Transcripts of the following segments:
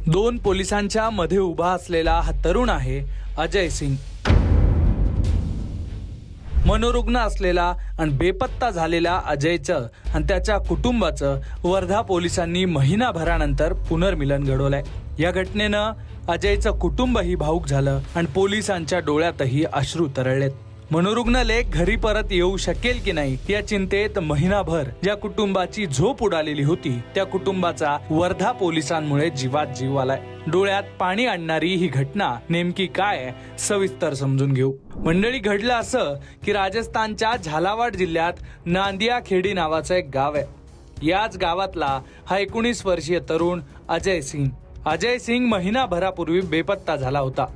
दोन पोलिसांच्या मध्ये उभा असलेला हा तरुण आहे अजय सिंग। मनोरुग्ण असलेला आणि बेपत्ता झालेला अजयचं आणि त्याच्या कुटुंबाचं वर्धा पोलिसांनी महिनाभरानंतर पुनर्मिलन घडवलंय। या घटनेनं अजयचं कुटुंबही भावुक झालं आणि पोलिसांच्या डोळ्यातही अश्रू तरळलेत। मनोरुग्ण लेक घरी परत येऊ शकेल की नाही या चिंतेत महिनाभर ज्या कुटुंबाची झोप उडालेली होती त्या कुटुंबाचा वर्धा पोलिसांमुळे जीवात जीव आलाय। डोळ्यात पाणी आणणारी ही घटना नेमकी काय आहे सविस्तर समजून घेऊ। मंडळी, घडलं असं की राजस्थानच्या झालावाड जिल्ह्यात नांदिया खेडी नावाचं एक गाव आहे। याच गावातला हा 19 वर्षीय तरुण अजय सिंग। अजय सिंग महिनाभरापूर्वी बेपत्ता झाला होता।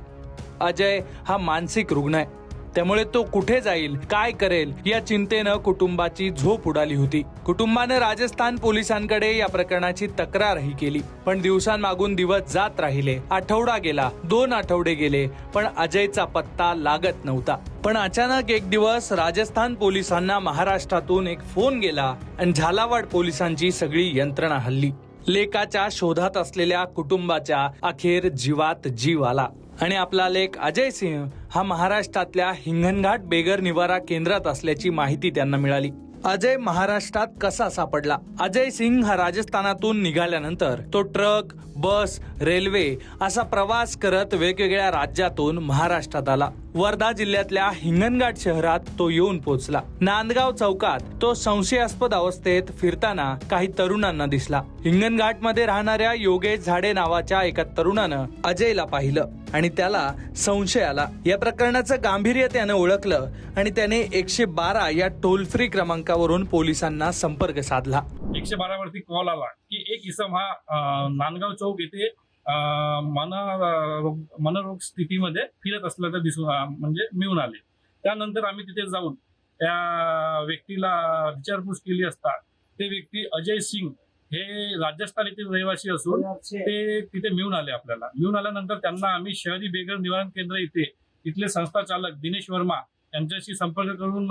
अजय हा मानसिक रुग्ण आहे, त्यामुळे तो कुठे जाईल, काय करेल या चिंतेनं कुटुंबाची झोप उडाली होती। कुटुंबाने राजस्थान पोलिसांकडे या प्रकरणाची तक्रारही केली, पण दिवसांमागून दिवस जात राहिले। आठवडा गेला, 2 आठवडे गेले, पण अजयचा पत्ता लागत नव्हता। पण अचानक एक दिवस राजस्थान पोलिसांना महाराष्ट्रातून एक फोन गेला आणि झालावाड पोलिसांची सगळी यंत्रणा हल्ली। लेकाच्या शोधात असलेल्या कुटुंबाच्या अखेर जीवात जीव आला आणि आपला लेक अजय सिंह हा महाराष्ट्रातल्या हिंगणघाट बेघर निवारा केंद्रात असल्याची माहिती त्यांना मिळाली। अजय महाराष्ट्रात कसा सापडला? अजय सिंग हा राजस्थानातून निघाल्यानंतर तो ट्रक, बस, रेल्वे असा प्रवास करत वेगवेगळ्या राज्यातून महाराष्ट्रात आला। वर्धा जिल्ह्यातल्या हिंगणघाट शहरात तो येऊन पोहोचला। नांदगाव चौकात तो संशयास्पद अवस्थेत फिरताना काही तरुणांना दिसला। हिंगणघाट मध्ये राहणाऱ्या योगेश झाडे नावाच्या एका तरुणानं अजयला पाहिलं आणि त्याला संशय आला। या प्रकरणाचं गांभीर्य त्याने ओळखलं आणि त्याने 112 या टोल फ्री क्रमांकावरून पोलिसांना संपर्क साधला। 112 वरती कॉल आला की एक इसम हा नांदगाव चौक येथे मनोरोग स्थितीमध्ये फिरत असल्याचं दिसून म्हणजे मिळून आले। त्यानंतर आम्ही तिथे जाऊन त्या व्यक्तीला विचारपूस केली असता ते व्यक्ती अजय सिंग हे राजस्थान येथील रहिवासी असून ते तिथे मिळून आले। आपल्याला मिळून आल्यानंतर त्यांना आम्ही शहरी बेघर निवारण केंद्र इथे इथले संस्था चालक दिनेश वर्मा यांच्याशी संपर्क करून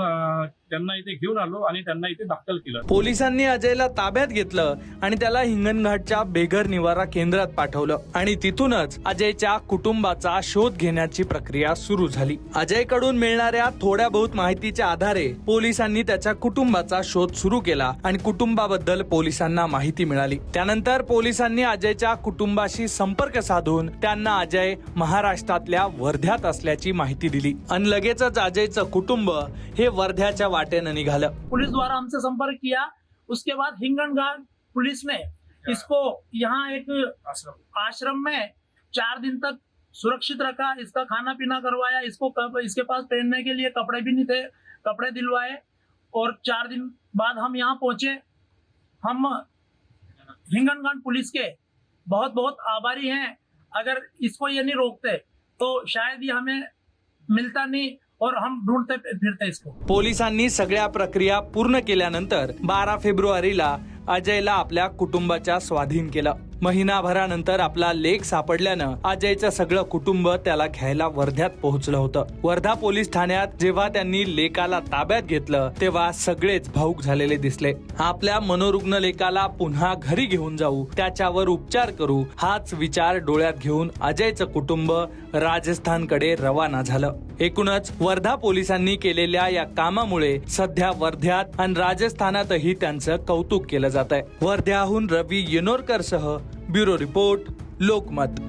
त्यांना इथे घेऊन आलो आणि त्यांना इथे दाखल केलं। पोलिसांनी अजयला ताब्यात घेतलं आणि त्याला हिंगणघाटच्या बेघर निवारा केंद्रात पाठवलं आणि तिथूनच अजयच्या कुटुंबाचा शोध घेण्याची प्रक्रिया सुरू झाली। अजयकडून मिळणाऱ्या थोड्या बहुत माहितीच्या आधारे पोलिसांनी त्याच्या कुटुंबाचा शोध सुरू केला आणि कुटुंबाबद्दल पोलिसांना माहिती मिळाली। त्यानंतर पोलिसांनी अजयच्या कुटुंबाशी संपर्क साधून त्यांना अजय महाराष्ट्रातल्या वर्ध्यात असल्याची माहिती दिली आणि लगेचच अजय कुटुंब हे वर्ध्याच्या वाटेनं निघालं। पुलिस द्वारा हमसे संपर्क किया। उसके बाद हिंगणघाट पुलिस ने इसको यहाँ एक आश्रम में 4 दिन तक सुरक्षित रखा। इसका खाना पीना करवाया। इसके पास पहनने के लिए कपड़े भी नहीं थे, कपड़े दिलवाए और 4 दिन बाद हम यहाँ पहुंचे। हम हिंगणघाट पुलिस के बहुत बहुत आभारी हैं। अगर इसको ये नहीं रोकते तो शायद ये हमें मिलता नहीं और हम ढूंढते फिरते इसको। पोलिसांनी सगळ्या प्रक्रिया पूर्ण केल्यानंतर 12 फेब्रुवारीला अजयला आपल्या कुटुंबाच्या स्वाधीन केलं। महिनाभरानंतर आपला लेक सापडल्यानं अजयचं सगळं कुटुंब त्याला घ्यायला वर्ध्यात पोहोचलं होतं। वर्धा पोलीस ठाण्यात जेव्हा त्यांनी लेकाला ताब्यात घेतलं तेव्हा सगळेच भावुक झालेले दिसले। आपल्या मनोरुग्ण लेकाला पुन्हा घरी घेऊन जाऊ, त्याच्यावर उपचार करू हाच विचार डोळ्यात घेऊन अजयचं कुटुंब राजस्थानकडे रवाना झालं। एकूणच वर्धा पोलिसांनी केलेल्या या कामामुळे सध्या वर्ध्यात आणि राजस्थानातही त्यांचं कौतुक केलं जात आहे। वर्ध्याहून रवी येनोरकर सह ब्युरो रिपोर्ट, लोकमत।